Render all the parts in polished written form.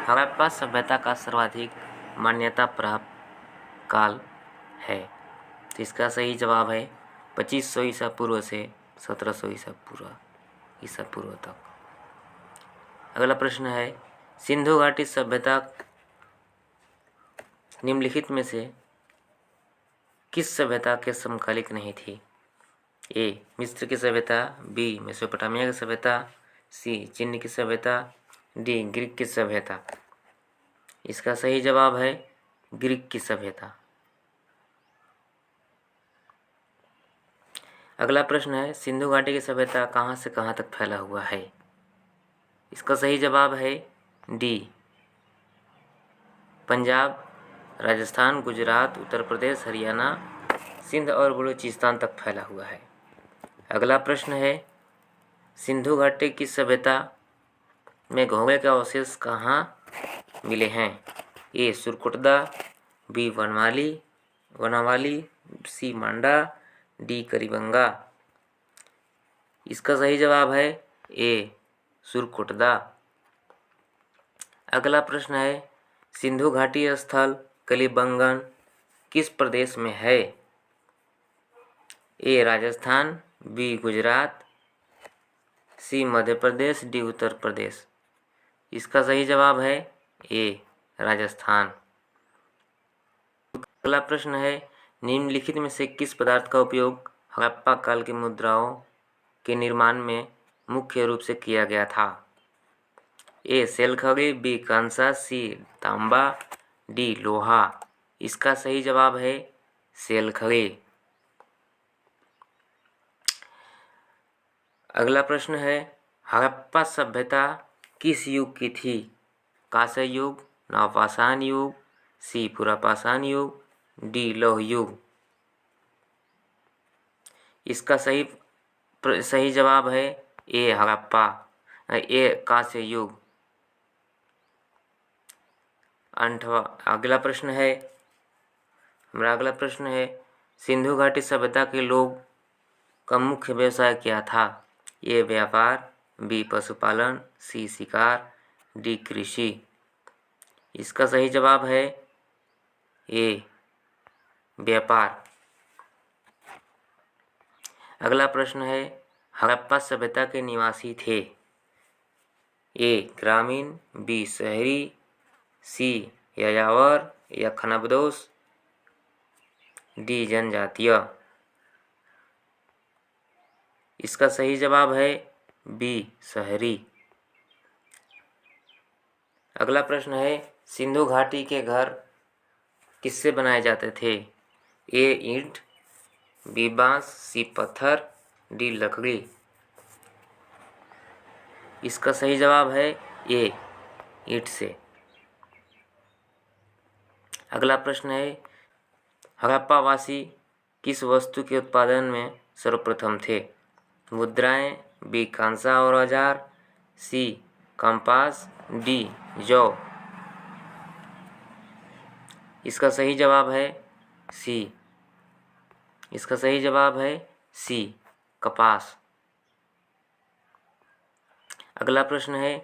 हड़प्पा सभ्यता का सर्वाधिक मान्यता प्राप्त काल है। तो इसका सही जवाब है 2500 ईसा पूर्व से 1700 ईसा पूर्व तक। अगला प्रश्न है, सिंधु घाटी सभ्यता निम्नलिखित में से किस सभ्यता के समकालिक नहीं थी? ए मिस्र की सभ्यता, बी मेसोपोटामिया की सभ्यता, सी चीन की सभ्यता, डी ग्रीक की सभ्यता। इसका सही जवाब है ग्रीक की सभ्यता। अगला प्रश्न है, सिंधु घाटी की सभ्यता कहाँ से कहाँ तक फैला हुआ है? इसका सही जवाब है डी पंजाब, राजस्थान, गुजरात, उत्तर प्रदेश, हरियाणा, सिंध और बलूचिस्तान तक फैला हुआ है। अगला प्रश्न है, सिंधु घाटी की सभ्यता में घोंघे के अवशेष कहाँ मिले हैं? ए सुरकुटदा, बी वनावाली, सी मांडा, डी करीबंगा। इसका सही जवाब है ए सुरकुटदा। अगला प्रश्न है, सिंधु घाटी स्थल कलिबंगन किस प्रदेश में है? ए राजस्थान, बी गुजरात, सी मध्य प्रदेश, डी उत्तर प्रदेश। इसका सही जवाब है ए राजस्थान। अगला प्रश्न है, निम्नलिखित में से किस पदार्थ का उपयोग हड़प्पा काल की मुद्राओं के निर्माण में मुख्य रूप से किया गया था? ए सेलखड़ी, बी कांसा, सी तांबा, डी लोहा। इसका सही जवाब है सेलखड़ी। अगला प्रश्न है, हड़प्पा सभ्यता किस युग की थी? कांस्य युग, नवपाषाण युग, सी पुरापाषाण युग, डी लौह युग। इसका सही जवाब है ए कांस्य युग। अगला प्रश्न है, सिंधु घाटी सभ्यता के लोग का मुख्य व्यवसाय क्या था? ए व्यापार, बी पशुपालन, सी शिकार, डी कृषि। इसका सही जवाब है ए व्यापार। अगला प्रश्न है, हड़प्पा सभ्यता के निवासी थे? ए ग्रामीण, बी शहरी, सी यायावर या खनाबदोश, डी जनजातीय। इसका सही जवाब है बी शहरी। अगला प्रश्न है, सिंधु घाटी के घर किससे बनाए जाते थे? ए ईंट, बी बांस, सी पत्थर, डी लकड़ी। इसका सही जवाब है ए ईंट से। अगला प्रश्न है, हड़प्पावासी किस वस्तु के उत्पादन में सर्वप्रथम थे? मुद्राएं, बी कांसा और औजार, सी कंपास, डी जौ। इसका सही जवाब है सी। इसका सही जवाब है सी कपास। अगला प्रश्न है,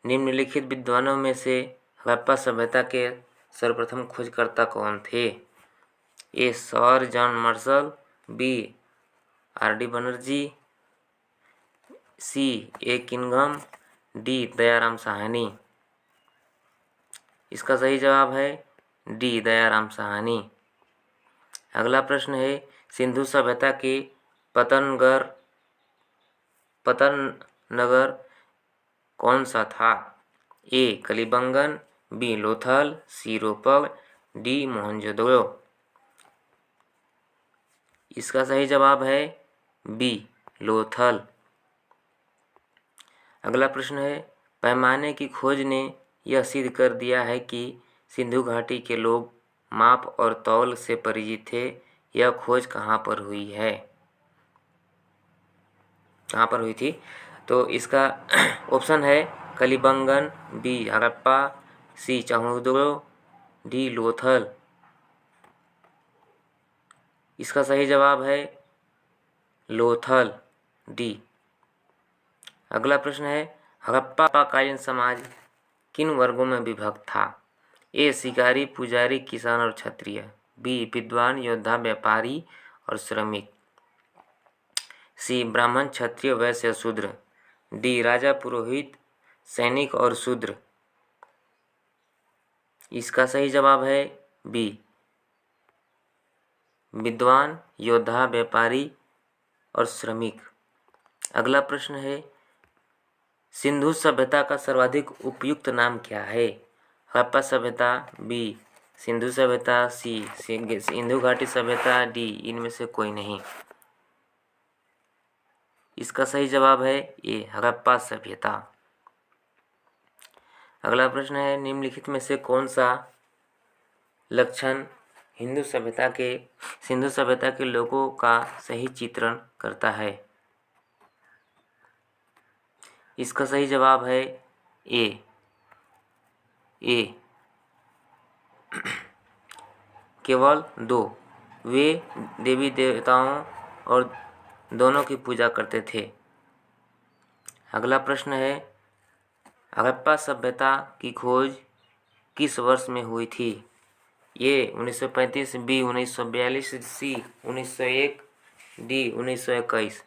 निम्नलिखित विद्वानों में से हड़प्पा सभ्यता के सर्वप्रथम खोजकर्ता कौन थे? A sir John Marshall, B R D. Banerjee, C A Cunningham, D Dayaram Sahni. इसका सही जवाब है डी दयाराम साहनी। अगला प्रश्न है, सिंधु सभ्यता के पतन नगर कौन सा था? ए कलिबंगन, बी लोथल, सी रोपड़, डी मोहनजोदड़ो। इसका सही जवाब है बी लोथल। अगला प्रश्न है, पैमाने की खोज ने यह सिद्ध कर दिया है कि सिंधु घाटी के लोग माप और तौल से परिचित थे। यह खोज कहाँ पर हुई है? कहाँ पर हुई थी? तो इसका ऑप्शन है कलिबंगन, बी हड़प्पा, सी मोहनजोदड़ो, डी लोथल। इसका सही जवाब है लोथल, डी। अगला प्रश्न है, हड़प्पा कालीन समाज किन वर्गों में विभक्त था? ए शिकारी, पुजारी, किसान और क्षत्रिय। बी विद्वान, योद्धा, व्यापारी और श्रमिक। सी ब्राह्मण, क्षत्रिय, वैश्य, शूद्र। डी राजा, पुरोहित, सैनिक और शूद्र। इसका सही जवाब है बी विद्वान, योद्धा, व्यापारी और श्रमिक। अगला प्रश्न है, सिंधु सभ्यता का सर्वाधिक उपयुक्त नाम क्या है? हड़प्पा सभ्यता, बी सिंधु सभ्यता, सी सिंधु घाटी सभ्यता, डी इनमें से कोई नहीं। इसका सही जवाब है ए हड़प्पा सभ्यता। अगला प्रश्न है, निम्नलिखित में से कौन सा लक्षण सिंधु सभ्यता के लोगों का सही चित्रण करता है? इसका सही जवाब है ए केवल 2। वे देवी देवताओं और दोनों की पूजा करते थे। अगला प्रश्न है, हड़प्पा सभ्यता की खोज किस वर्ष में हुई थी? ये 1935, बी 1942, सी 1901, डी 1921।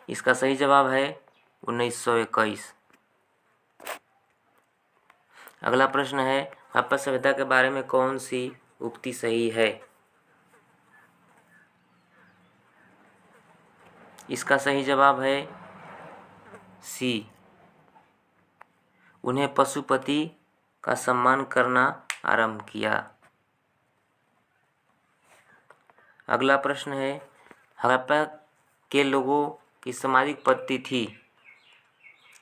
इसका सही जवाब है 1921। अगला प्रश्न है, हड़प्पा सभ्यता के बारे में कौन सी उक्ति सही है? इसका सही जवाब है सी उन्हें पशुपति का सम्मान करना आरंभ किया। अगला प्रश्न है, हड़प्पा के लोगों की सामाजिक पद्धति थी।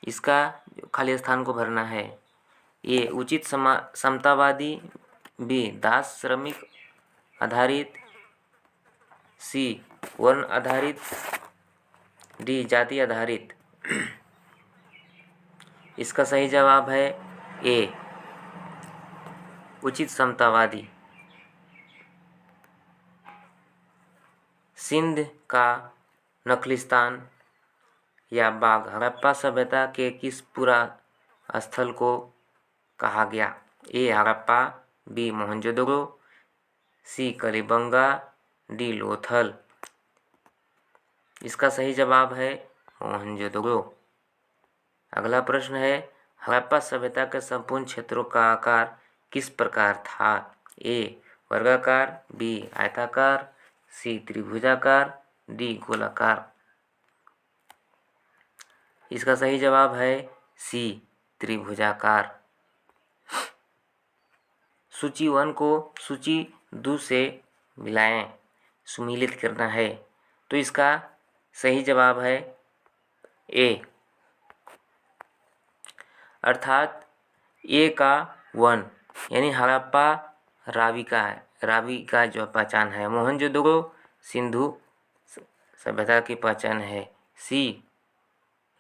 इसका खाली स्थान को भरना है। ये उचित समतावादी, बी दास श्रमिक आधारित, सी वर्ण आधारित, डी जाति आधारित। इसका सही जवाब है ए उचित समतावादी। सिंध का नखलिस्तान या बाग हड़प्पा सभ्यता के किस पूरा स्थल को कहा गया? ए हड़प्पा, बी मोहनजोदड़ो, सी कलिबंगा, डी लोथल। इसका सही जवाब है मोहनजोदड़ो। अगला प्रश्न है, हड़प्पा सभ्यता के संपूर्ण क्षेत्रों का आकार किस प्रकार था? ए वर्गाकार, बी आयताकार, सी त्रिभुजाकार, डी गोलाकार। इसका सही जवाब है सी त्रिभुजाकार। सूची 1 को सूची 2 से मिलाएं, सुमिलित करना है। तो इसका सही जवाब है ए, अर्थात ए का 1 यानी हड़प्पा रावी का जो पहचान है। मोहनजोदड़ो सिंधु सभ्यता की पहचान है। सी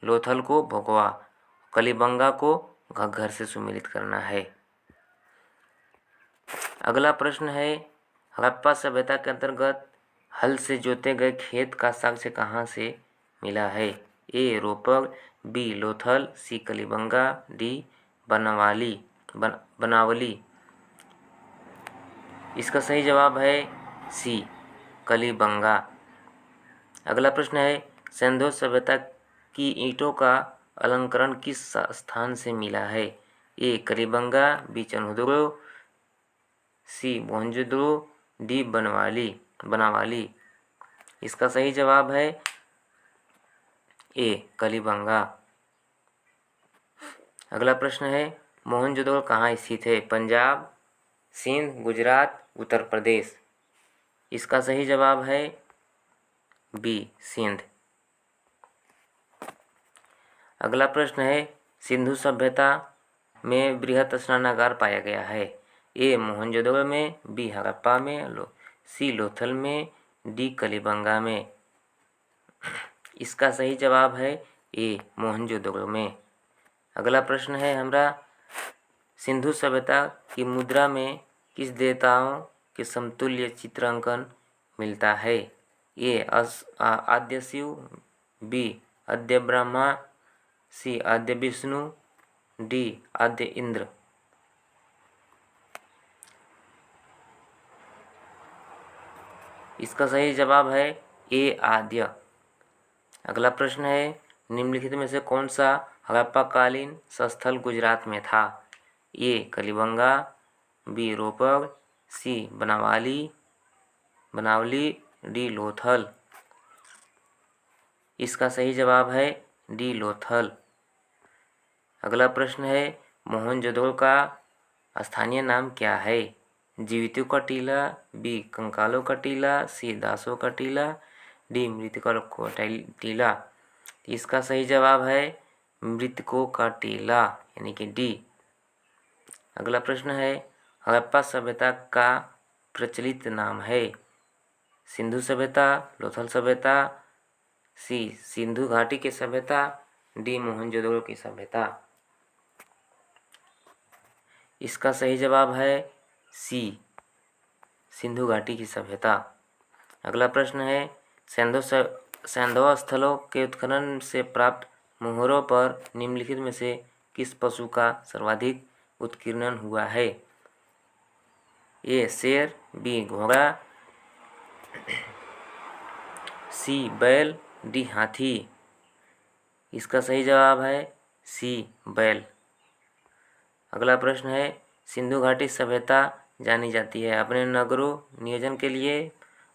लोथल को भोगवा, कलिबंगा को घग्घर से सुमिलित करना है। अगला प्रश्न है, हड़प्पा सभ्यता के अंतर्गत हल से जोते गए खेत का साक्ष्य कहाँ से मिला है? ए रोपड़, बी लोथल, सी कलिबंगा, डी बनावली। इसका सही जवाब है सी कलिबंगा। अगला प्रश्न है, सिंधु सभ्यता की ईंटों का अलंकरण किस स्थान से मिला है? ए कलिबंगा, बी चंद्रदुर्ग, सी मोहनजोदड़ो, डी बनावाली। इसका सही जवाब है ए कलिबंगा। अगला प्रश्न है, मोहनजोदड़ो कहाँ स्थित है? पंजाब, सिंध, गुजरात, उत्तर प्रदेश। इसका सही जवाब है बी सिंध। अगला प्रश्न है, सिंधु सभ्यता में बृहत स्नानागार पाया गया है? ए मोहनजोदड़ो में, बी हड़प्पा में, सी लोथल में, डी कलिबंगा में। इसका सही जवाब है ए मोहनजोदड़ो में। अगला प्रश्न है हमारा, सिंधु सभ्यता की मुद्रा में किस देवताओं के समतुल्य चित्रांकन मिलता है? ए आद्य शिव, बी आद्य ब्रह्मा, सी आद्य विष्णु, डी आद्य इंद्र। इसका सही जवाब है ए आद्य। अगला प्रश्न है, निम्नलिखित में से कौन सा हड़प्पाकालीन स्थल गुजरात में था? ए कलिबंगा, बी रोपड़, सी बनावली, डी लोथल। इसका सही जवाब है डी लोथल। अगला प्रश्न है, मोहनजोदड़ो का स्थानीय नाम क्या है? जीवितों का टीला, बी कंकालों का टीला, सी दासों का टीला, डी मृतकों का टीला। इसका सही जवाब है मृतकों का टीला यानी कि डी। अगला प्रश्न है, हड़प्पा सभ्यता का प्रचलित नाम है? सिंधु सभ्यता, लोथल सभ्यता, सी सिंधु घाटी की सभ्यता, डी मोहनजोदड़ो की सभ्यता। इसका सही जवाब है सी सिंधु घाटी की सभ्यता। अगला प्रश्न है, सैंधव स्थलों के उत्खनन से प्राप्त मोहरों पर निम्नलिखित में से किस पशु का सर्वाधिक उत्कीर्णन हुआ है? ए शेर, बी घोड़ा, सी बैल, डी हाथी। इसका सही जवाब है सी बैल। अगला प्रश्न है, सिंधु घाटी सभ्यता जानी जाती है अपने नगरों नियोजन के लिए,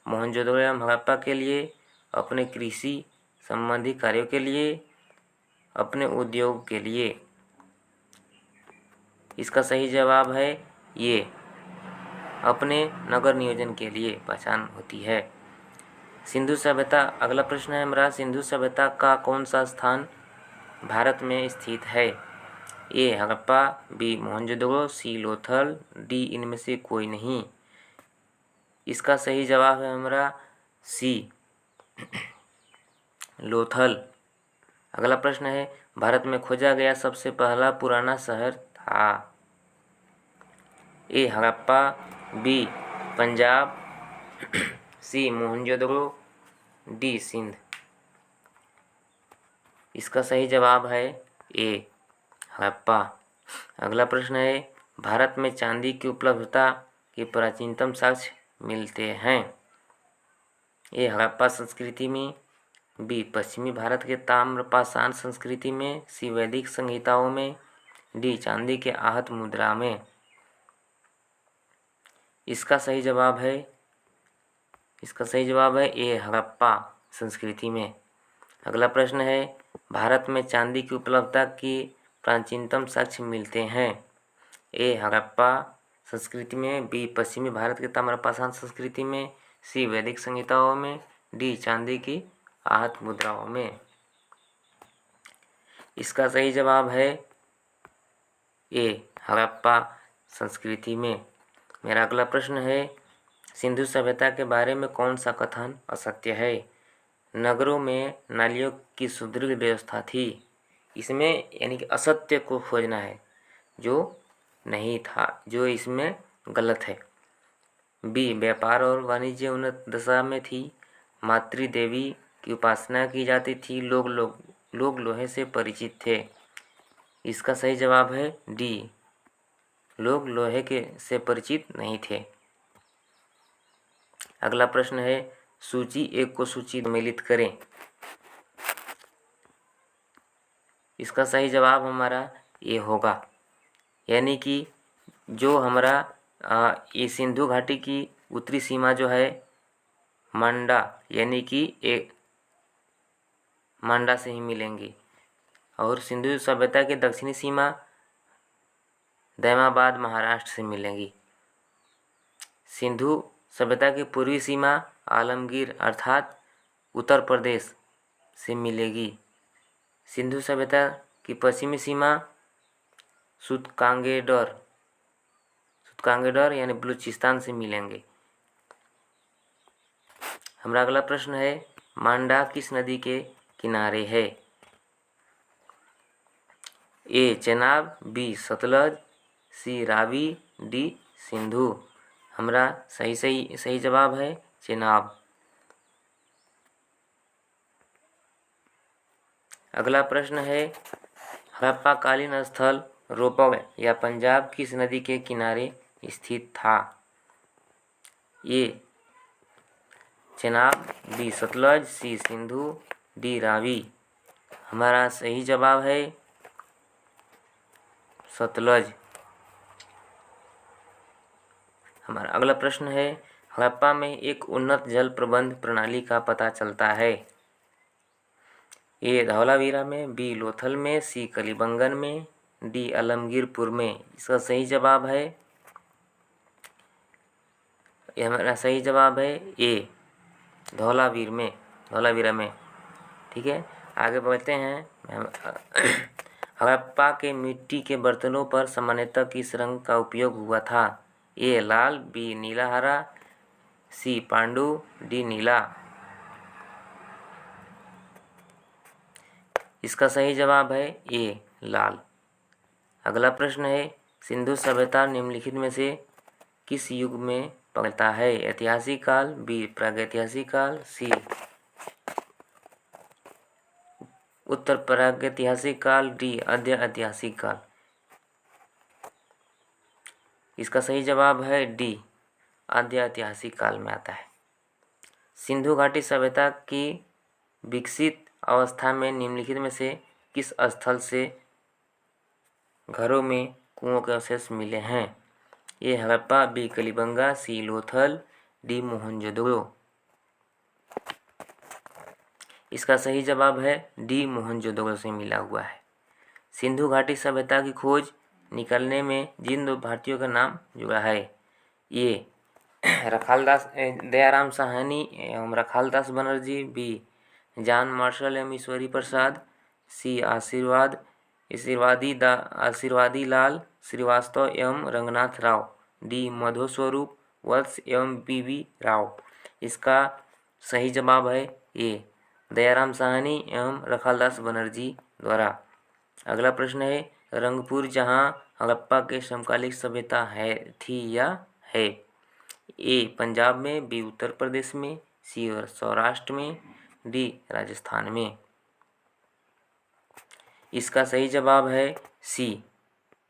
मोहनजोदड़ो एवं हड़प्पा के लिए, अपने कृषि संबंधी कार्यों के लिए, अपने उद्योग के लिए। इसका सही जवाब है ये अपने नगर नियोजन के लिए पहचान होती है। सिंधु सभ्यता। अगला प्रश्न है हमारा, सिंधु सभ्यता का कौन सा स्थान भारत में स्थित है? ए हड़प्पा, बी मोहनजोदड़ो, सी लोथल, डी इनमें से कोई नहीं। इसका सही जवाब है हमारा सी लोथल। अगला प्रश्न है, भारत में खोजा गया सबसे पहला पुराना शहर था? ए हड़प्पा, बी पंजाब, सी मोहनजोदड़ो, डी सिंध। इसका सही जवाब है ए हड़प्पा। अगला प्रश्न है, भारत में चांदी की उपलब्धता के प्राचीनतम साक्ष्य मिलते हैं? ए हड़प्पा संस्कृति में, बी पश्चिमी भारत के ताम्रपाषाण संस्कृति में, सी वैदिक संहिताओं में, डी चांदी के आहत मुद्रा में। इसका सही जवाब है ए हड़प्पा संस्कृति में। अगला प्रश्न है, भारत में चांदी की उपलब्धता की प्राचीनतम साक्ष्य मिलते हैं? ए हड़प्पा संस्कृति में, बी पश्चिमी भारत के ताम्रपाषाण संस्कृति में, सी वैदिक संहिताओं में, डी चांदी की आहत मुद्राओं में। इसका सही जवाब है ए हड़प्पा संस्कृति में। मेरा अगला प्रश्न है, सिंधु सभ्यता के बारे में कौन सा कथन असत्य है? नगरों में नालियों की सुदृढ़ व्यवस्था थी। इसमें यानी कि असत्य को खोजना है, जो नहीं था, जो इसमें गलत है। बी व्यापार और वाणिज्य उन्नत दशा में थी, मातृदेवी की उपासना की जाती थी, लोग लोहे से परिचित थे। इसका सही जवाब है डी लोग लोहे के से परिचित नहीं थे। अगला प्रश्न है, सूची 1 को सूची सम्मिलित करें। इसका सही जवाब हमारा ये होगा, यानी कि जो हमारा ये सिंधु घाटी की उत्तरी सीमा जो है मांडा यानी कि एक मांडा से ही मिलेंगी, और सिंधु सभ्यता की दक्षिणी सीमा दैमाबाद महाराष्ट्र से मिलेंगी। सिंधु सभ्यता की पूर्वी सीमा आलमगीर अर्थात उत्तर प्रदेश से मिलेगी। सिंधु सभ्यता की पश्चिमी सीमा सूतकांगेडर यानी बलूचिस्तान से मिलेंगे। हमारा अगला प्रश्न है, मांडा किस नदी के किनारे है? ए चेनाब, बी सतलज, सी रावी, डी सिंधु। हमारा सही जवाब है चेनाब। अगला प्रश्न है, हड़प्पाकालीन स्थल रोपड़ या पंजाब किस नदी के किनारे स्थित था? ए चेनाब, बी सतलज, सी सिंधु, डी रावी। हमारा सही जवाब है सतलज। हमारा अगला प्रश्न है, हड़प्पा में एक उन्नत जल प्रबंध प्रणाली का पता चलता है? ए धौलावीरा में, बी लोथल में, सी कलीबंगन में, डी आलमगीरपुर में। इसका सही जवाब है, ये हमारा सही जवाब है ए धौलावीरा में। ठीक है, आगे बढ़ते हैं। हड़प्पा के मिट्टी के बर्तनों पर सामान्यतः किस रंग का उपयोग हुआ था? ए लाल, बी नीला हरा, सी पांडु, डी नीला। इसका सही जवाब है ए लाल। अगला प्रश्न है, सिंधु सभ्यता निम्नलिखित में से किस युग में पड़ता है? ऐतिहासिक काल, बी प्रागैतिहासिक काल, सी उत्तर प्रागैतिहासिक काल, डी आद्य ऐतिहासिक काल। इसका सही जवाब है डी आद्य ऐतिहासिक काल में आता है। सिंधु घाटी सभ्यता की विकसित अवस्था में निम्नलिखित में से किस स्थल से घरों में कुओं के अवशेष मिले हैं? ए हड़प्पा, बी कलीबंगा, सी लोथल, डी मोहनजोदड़ो। इसका सही जवाब है डी मोहनजोदड़ो से मिला हुआ है। सिंधु घाटी सभ्यता की खोज निकलने में जिन दो भारतीयों का नाम जुड़ा है, ये रखालदास दयाराम साहनी एवं Rakhaldas Banerji, B John Marshall एवं ईश्वरी प्रसाद, सी आशीर्वादी लाल श्रीवास्तव एवं रंगनाथ राव, डी मधोस्वरूप वत्स एवं बी राव। इसका सही जवाब है ए दयाराम साहनी एवं रखालदास बनर्जी द्वारा। अगला प्रश्न है, रंगपुर जहां हड़प्पा के समकालीन सभ्यता है थी या है? ए पंजाब में, बी उत्तर प्रदेश में, सी सौराष्ट्र में, डी राजस्थान में। इसका सही जवाब है सी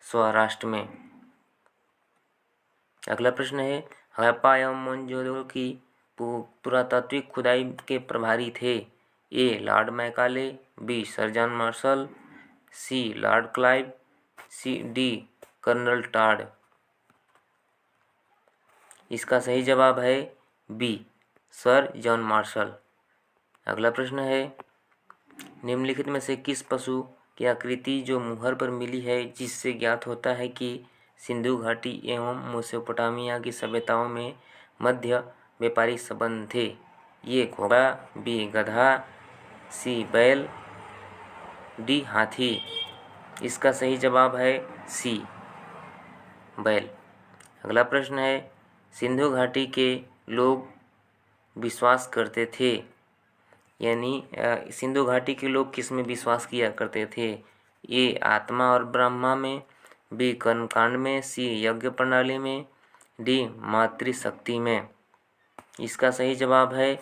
सौराष्ट्र में। अगला प्रश्न है, हड़प्पा एवं मोहनजोदड़ो की पुरातात्विक खुदाई के प्रभारी थे? A lord Macaulay, B sir John Marshall, C lord Clive, C D colonel Tod. इसका सही जवाब है बी सर जॉन मार्शल। अगला प्रश्न है, निम्नलिखित में से किस पशु की आकृति जो मुहर पर मिली है जिससे ज्ञात होता है कि सिंधु घाटी एवं मेसोपोटामिया की सभ्यताओं में मध्य व्यापारिक संबंध थे? ये घोड़ा, बी गधा, सी बैल, डी हाथी। इसका सही जवाब है सी बैल। अगला प्रश्न है, सिंधु घाटी के लोग विश्वास करते थे, यानी सिंधु घाटी के लोग किस में विश्वास किया करते थे? ए आत्मा और ब्रह्मा में, बी कर्मकांड में, सी यज्ञ प्रणाली में, डी मातृशक्ति में। इसका सही जवाब है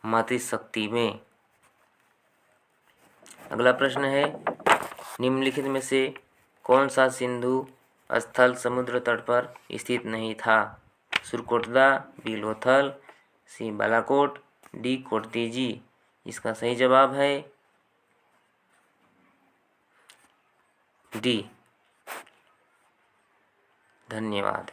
मातृशक्ति में। अगला प्रश्न है, निम्नलिखित में से कौन सा सिंधु स्थल समुद्र तट पर स्थित नहीं था? सुरकोटदा, बी लोथल, सी बालाकोट, डी कोटतीजी। इसका सही जवाब है डी। धन्यवाद।